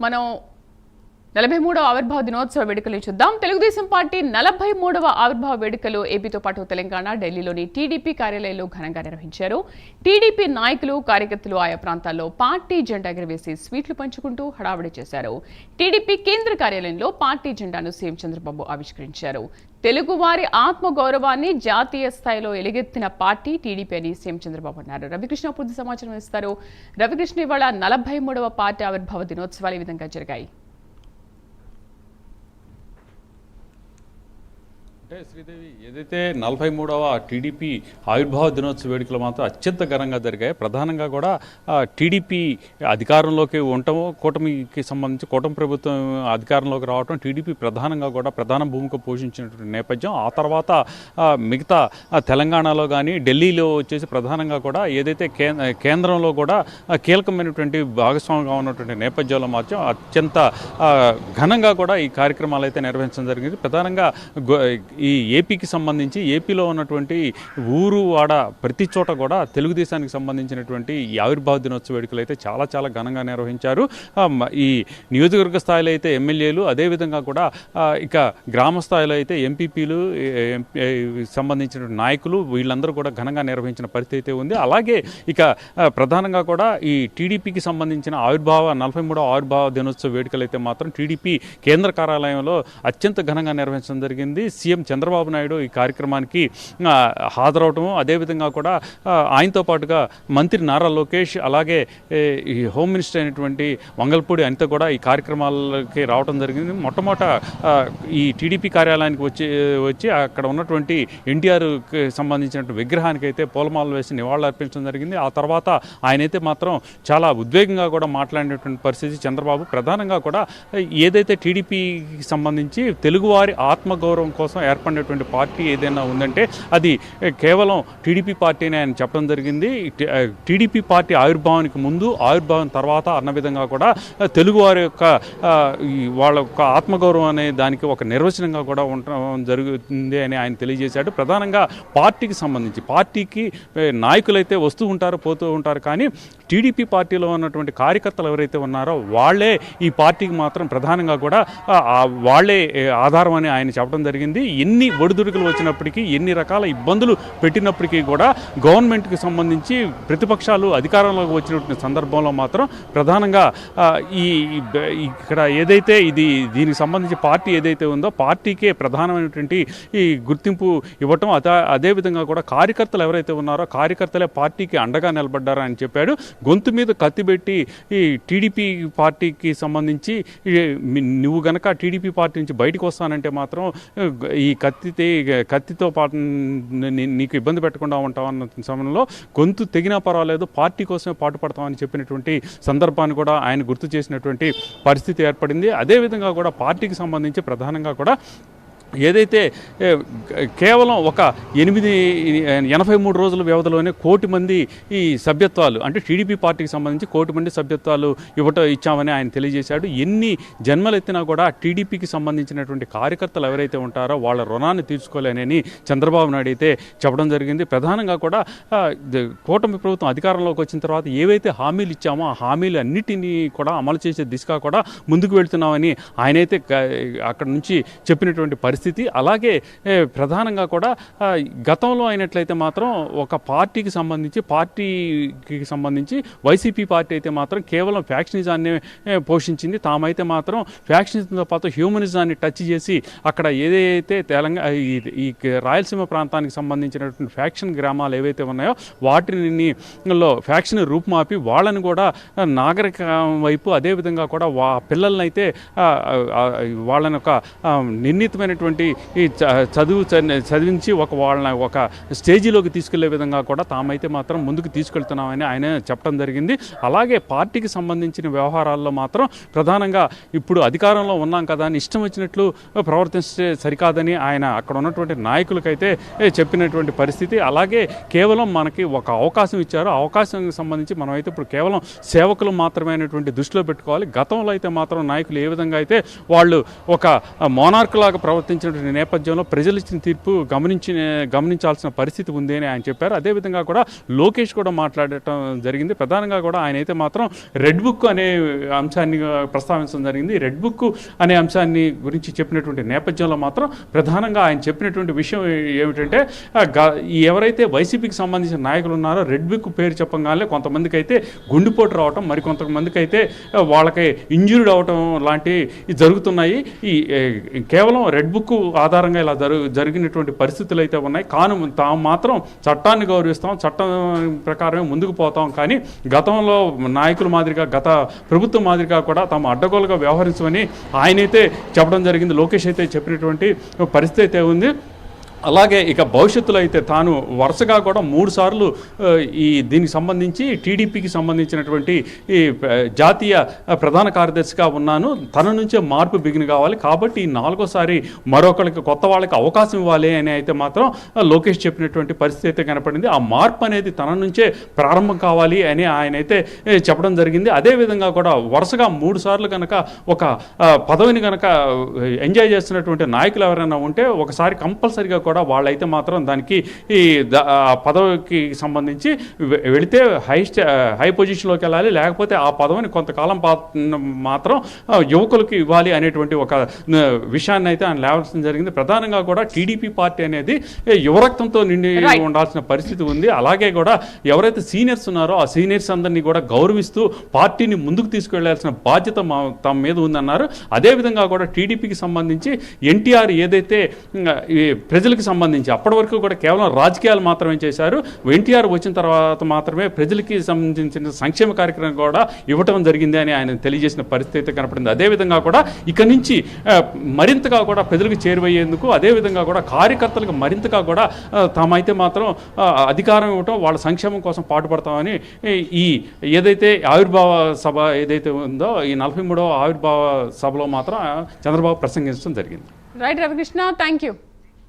మనం 43వ ఆవిర్భావ దినోత్సవ వేడుకలు చూద్దాం. తెలుగుదేశం పార్టీ 43వ ఆవిర్భావ వేడుకలు ఏపీతో పాటు తెలంగాణ, ఢిల్లీలోని టీడీపీ కార్యాలయంలో ఘనంగా నిర్వహించారు. టీడీపీ నాయకులు, కార్యకర్తలు ఆయా ప్రాంతాల్లో పార్టీ జెండా ఎగురవేసి స్వీట్లు పంచుకుంటూ హడావిడి చేశారు. టీడీపీ కేంద్ర కార్యాలయంలో పార్టీ జెండాను సీఎం చంద్రబాబు ఆవిష్కరించారు. తెలుగువారి ఆత్మగౌరవాన్ని జాతీయ స్థాయిలో ఎలుగెత్తిన పార్టీ టీడీపీ అని సీఎం చంద్రబాబు అన్నారు. రవికృష్ణ పూర్తి సమాచారం ఇస్తారు. రవికృష్ణ, ఇవాళ 43వ పార్టీ ఆవిర్భావ దినోత్సవాలు ఈ విధంగా జరిగాయి. అంటే శ్రీదేవి, ఏదైతే 43వ టీడీపీ ఆవిర్భావ దినోత్సవ వేడుకలు మాత్రం అత్యంత ఘనంగా జరిగాయి. ప్రధానంగా కూడా టీడీపీ అధికారంలోకి ఉండటము, కూటమికి సంబంధించి కూటమి ప్రభుత్వం అధికారంలోకి రావటం టీడీపీ ప్రధానంగా కూడా ప్రధాన భూమిక పోషించినటువంటి నేపథ్యం. ఆ తర్వాత మిగతా తెలంగాణలో కానీ ఢిల్లీలో వచ్చేసి ప్రధానంగా కూడా ఏదైతే కేంద్రంలో కూడా కీలకమైనటువంటి భాగస్వామిగా ఉన్నటువంటి నేపథ్యంలో మాత్రం అత్యంత ఘనంగా కూడా ఈ కార్యక్రమాలు అయితే నిర్వహించడం జరిగింది. ప్రధానంగా ఈ ఏపీకి సంబంధించి ఏపీలో ఉన్నటువంటి ఊరు వాడ ప్రతి చోట కూడా తెలుగుదేశానికి సంబంధించినటువంటి ఈ ఆవిర్భావ దినోత్సవ వేడుకలు అయితే చాలా ఘనంగా నిర్వహించారు. ఈ నియోజకవర్గ స్థాయిలో అయితే ఎమ్మెల్యేలు, అదేవిధంగా కూడా ఇక గ్రామ స్థాయిలో అయితే ఎంపీపీలు సంబంధించిన నాయకులు వీళ్ళందరూ కూడా ఘనంగా నిర్వహించిన పరిస్థితి అయితే ఉంది. అలాగే ఇక ప్రధానంగా కూడా ఈ టీడీపీకి సంబంధించిన 43వ ఆవిర్భావ దినోత్సవ వేడుకలు అయితే మాత్రం టీడీపీ కేంద్ర కార్యాలయంలో అత్యంత ఘనంగా నిర్వహించడం జరిగింది. సీఎం చంద్రబాబు నాయుడు ఈ కార్యక్రమానికి హాజరవటము, అదేవిధంగా కూడా ఆయనతో పాటుగా మంత్రి నారా లోకేష్, అలాగే ఈ హోమ్ మినిస్టర్ అయినటువంటి వంగల్పూడి అనిత కూడా ఈ కార్యక్రమాలకి రావడం జరిగింది. మొట్టమొదట ఈ టీడీపీ కార్యాలయానికి వచ్చి అక్కడ ఉన్నటువంటి ఎన్టీఆర్కి సంబంధించినటువంటి విగ్రహానికి అయితే పూలమాలలు వేసి నివాళులు అర్పించడం జరిగింది. ఆ తర్వాత ఆయనైతే మాత్రం చాలా ఉద్వేగంగా కూడా మాట్లాడినటువంటి పరిస్థితి చంద్రబాబు. ప్రధానంగా కూడా ఏదైతే టీడీపీకి సంబంధించి తెలుగువారి ఆత్మగౌరవం కోసం ఏర్పడినటువంటి పార్టీ ఏదైనా ఉందంటే అది కేవలం టీడీపీ పార్టీనే ఆయన చెప్పడం జరిగింది. టీడీపీ పార్టీ ఆవిర్భావానికి ముందు, ఆవిర్భావం తర్వాత అన్న విధంగా కూడా తెలుగువారి యొక్క వాళ్ళ యొక్క ఆత్మగౌరవం అనే దానికి ఒక నిర్వచనంగా కూడా ఉండడం జరుగుతుంది అని ఆయన తెలియజేశాడు. ప్రధానంగా పార్టీకి సంబంధించి పార్టీకి నాయకులైతే వస్తూ ఉంటారు, పోతూ ఉంటారు, కానీ టీడీపీ పార్టీలో ఉన్నటువంటి కార్యకర్తలు ఎవరైతే ఉన్నారో వాళ్ళే ఈ పార్టీకి మాత్రం ప్రధానంగా కూడా వాళ్ళే ఆధారం అని ఆయన చెప్పడం జరిగింది. ఎన్ని ఒడిదుడుకులు వచ్చినప్పటికీ, ఎన్ని రకాల ఇబ్బందులు పెట్టినప్పటికీ కూడా గవర్నమెంట్కి సంబంధించి ప్రతిపక్షాలు అధికారంలోకి వచ్చినటువంటి సందర్భంలో మాత్రం ప్రధానంగా ఇక్కడ ఏదైతే దీనికి సంబంధించి పార్టీ ఏదైతే ఉందో పార్టీకే ప్రధానమైనటువంటి ఈ గుర్తింపు ఇవ్వటం, అదేవిధంగా కూడా కార్యకర్తలు ఎవరైతే ఉన్నారో కార్యకర్తలే పార్టీకి అండగా నిలబడ్డారని చెప్పాడు. గొంతు మీద కత్తిపెట్టి ఈ టీడీపీ పార్టీకి సంబంధించి నువ్వు గనక టీడీపీ పార్టీ నుంచి బయటకు వస్తానంటే మాత్రం ఈ కత్తితో పాటు నీకు ఇబ్బంది పెట్టకుండా ఉంటామన్న సమయంలో గొంతు తెగినా పర్వాలేదు, పార్టీ కోసమే పాటుపడతామని చెప్పినటువంటి సందర్భాన్ని కూడా ఆయన గుర్తు చేసినటువంటి పరిస్థితి ఏర్పడింది. అదేవిధంగా కూడా పార్టీకి సంబంధించి ప్రధానంగా కూడా ఏదైతే కేవలం ఒక 83 రోజుల వ్యవధిలోనే 1 కోటి మంది ఈ సభ్యత్వాలు, అంటే టీడీపీ పార్టీకి సంబంధించి 1 కోటి మంది సభ్యత్వాలు ఇచ్చామని ఆయన తెలియజేశాడు. ఎన్ని జన్మలు ఎత్తినా కూడా టీడీపీకి సంబంధించినటువంటి కార్యకర్తలు ఎవరైతే ఉంటారో వాళ్ళ రుణాన్ని తీర్చుకోలేనని చంద్రబాబు నాయుడు అయితే చెప్పడం జరిగింది. ప్రధానంగా కూడా కూటమి ప్రభుత్వం అధికారంలోకి వచ్చిన తర్వాత ఏవైతే హామీలు ఇచ్చామో ఆ హామీలు అన్నిటినీ కూడా అమలు చేసే దిశగా కూడా ముందుకు వెళ్తున్నామని ఆయనైతే అక్కడ నుంచి చెప్పినటువంటి పరిస్థితి. అలాగే ప్రధానంగా కూడా గతంలో అయినట్లయితే మాత్రం ఒక పార్టీకి సంబంధించి వైసీపీ పార్టీ అయితే మాత్రం కేవలం ఫ్యాక్షనిజాన్ని పోషించింది. తామైతే మాత్రం ఫ్యాక్షనిజంతో పాటు హ్యూమనిజాన్ని టచ్ చేసి అక్కడ ఏదైతే ఈ రాయలసీమ ప్రాంతానికి సంబంధించినటువంటి ఫ్యాక్షన్ గ్రామాలు ఏవైతే ఉన్నాయో వాటిలో ఫ్యాక్షన్ రూపుమాపి వాళ్ళని కూడా నాగరికం వైపు, అదేవిధంగా కూడా పిల్లల్ని అయితే వాళ్ళని ఒక నిర్ణీతమైనటువంటి ఈ చదివించి వాళ్ళని ఒక స్టేజీలోకి తీసుకెళ్లే విధంగా కూడా తామైతే మాత్రం ముందుకు తీసుకెళ్తున్నామని ఆయన చెప్పడం జరిగింది. అలాగే పార్టీకి సంబంధించిన వ్యవహారాల్లో మాత్రం ప్రధానంగా ఇప్పుడు అధికారంలో ఉన్నాం కదా అని ఇష్టం వచ్చినట్లు ప్రవర్తిస్తే సరికాదని ఆయన అక్కడ ఉన్నటువంటి నాయకులకైతే చెప్పినటువంటి పరిస్థితి. అలాగే కేవలం మనకి ఒక అవకాశం ఇచ్చారు, అవకాశానికి సంబంధించి మనమైతే ఇప్పుడు కేవలం సేవకులు మాత్రమైనటువంటి దృష్టిలో పెట్టుకోవాలి. గతంలో అయితే మాత్రం నాయకులు ఏ విధంగా అయితే వాళ్ళు ఒక మోనార్క్ లాగా ప్రవర్తించి వ్యవహరించిన నేపథ్యంలో ప్రజలు ఇచ్చిన తీర్పు గమనించాల్సిన పరిస్థితి ఉంది అని ఆయన చెప్పారు. అదేవిధంగా కూడా లోకేష్ కూడా మాట్లాడటం జరిగింది. ప్రధానంగా కూడా ఆయన అయితే మాత్రం రెడ్ బుక్ అనే అంశాన్ని ప్రస్తావించడం జరిగింది. రెడ్ బుక్ అనే అంశాన్ని గురించి చెప్పినటువంటి నేపథ్యంలో మాత్రం ప్రధానంగా ఆయన చెప్పినటువంటి విషయం ఏమిటంటే ఎవరైతే వైసీపీకి సంబంధించిన నాయకులు ఉన్నారో రెడ్ బుక్ పేరు చెప్పగానే కొంతమందికి అయితే గుండెపోటు రావటం, మరి కొంతమందికి అయితే వాళ్ళకి ఇంజూర్డ్ అవటం లాంటివి జరుగుతున్నాయి. ఈ కేవలం రెడ్ బుక్ ఆధారంగా ఇలా జరిగినటువంటి పరిస్థితులు అయితే ఉన్నాయి. తాము మాత్రం చట్టాన్ని గౌరవిస్తాం, చట్టం ప్రకారమే ముందుకు పోతాం, కానీ గతంలో నాయకుల మాదిరిగా గత ప్రభుత్వం మాదిరిగా కూడా తాము అడ్డగోలుగా వ్యవహరించమని ఆయనైతే చెప్పడం జరిగింది. లోకేష్ అయితే చెప్పినటువంటి పరిస్థితి అయితే ఉంది. అలాగే ఇక భవిష్యత్తులో అయితే తాను వరుసగా కూడా 3 సార్లు దీనికి సంబంధించి టీడీపీకి సంబంధించినటువంటి ఈ జాతీయ ప్రధాన కార్యదర్శిగా ఉన్నాను, తన నుంచే మార్పు బిగిన్ కావాలి, కాబట్టి 4వసారి మరొకరికి కొత్త వాళ్ళకి అవకాశం ఇవ్వాలి అని అయితే మాత్రం లోకేష్ చెప్పినటువంటి పరిస్థితి అయితే కనపడింది. ఆ మార్పు అనేది తన నుంచే ప్రారంభం కావాలి అని ఆయన అయితే చెప్పడం జరిగింది. అదేవిధంగా కూడా వరుసగా 3 సార్లు కనుక ఒక పదవిని కనుక ఎంజాయ్ చేస్తున్నటువంటి నాయకులు ఎవరైనా ఉంటే ఒకసారి కంపల్సరీగా కూడా వాళ్ళైతే మాత్రం దానికి పదవికి సంబంధించి వెళితే హై పొజిషన్లోకి వెళ్ళాలి, లేకపోతే ఆ పదవిని కొంతకాలం మాత్రం యువకులకు ఇవ్వాలి అనేటువంటి ఒక విషయాన్ని అయితే ఆయన లేవడం జరిగింది. ప్రధానంగా కూడా టీడీపీ పార్టీ అనేది యువరక్తంతో నిండి ఉండాల్సిన పరిస్థితి ఉంది. అలాగే కూడా ఎవరైతే సీనియర్స్ ఉన్నారో ఆ సీనియర్స్ అందరినీ కూడా గౌరవిస్తూ పార్టీని ముందుకు తీసుకెళ్లాల్సిన బాధ్యత తమ మీద ఉందన్నారు. అదేవిధంగా కూడా టీడీపీకి సంబంధించి ఎన్టీఆర్ ఏదైతే ప్రజలకు సంబంధించి అప్పటి వరకు కూడా కేవలం రాజకీయాలు మాత్రమే చేశారు, ఎన్టీఆర్ వచ్చిన తర్వాత మాత్రమే ప్రజలకి సంబంధించిన సంక్షేమ కార్యక్రమం కూడా ఇవ్వటం జరిగింది అని ఆయన తెలియజేసిన పరిస్థితి కనపడింది. అదేవిధంగా కూడా ఇక నుంచి మరింతగా కూడా ప్రజలకు చేరువయ్యేందుకు, అదేవిధంగా కూడా కార్యకర్తలకు మరింతగా కూడా తామైతే మాత్రం అధికారం ఇవ్వటం, వాళ్ళ సంక్షేమం కోసం పాటుపడతామని ఈ ఏదైతే ఆవిర్భావ సభ ఏదైతే ఉందో ఈ 43వ ఆవిర్భావ సభలో మాత్రం చంద్రబాబు ప్రసంగించడం జరిగింది. Right Ravikrishna, thank you.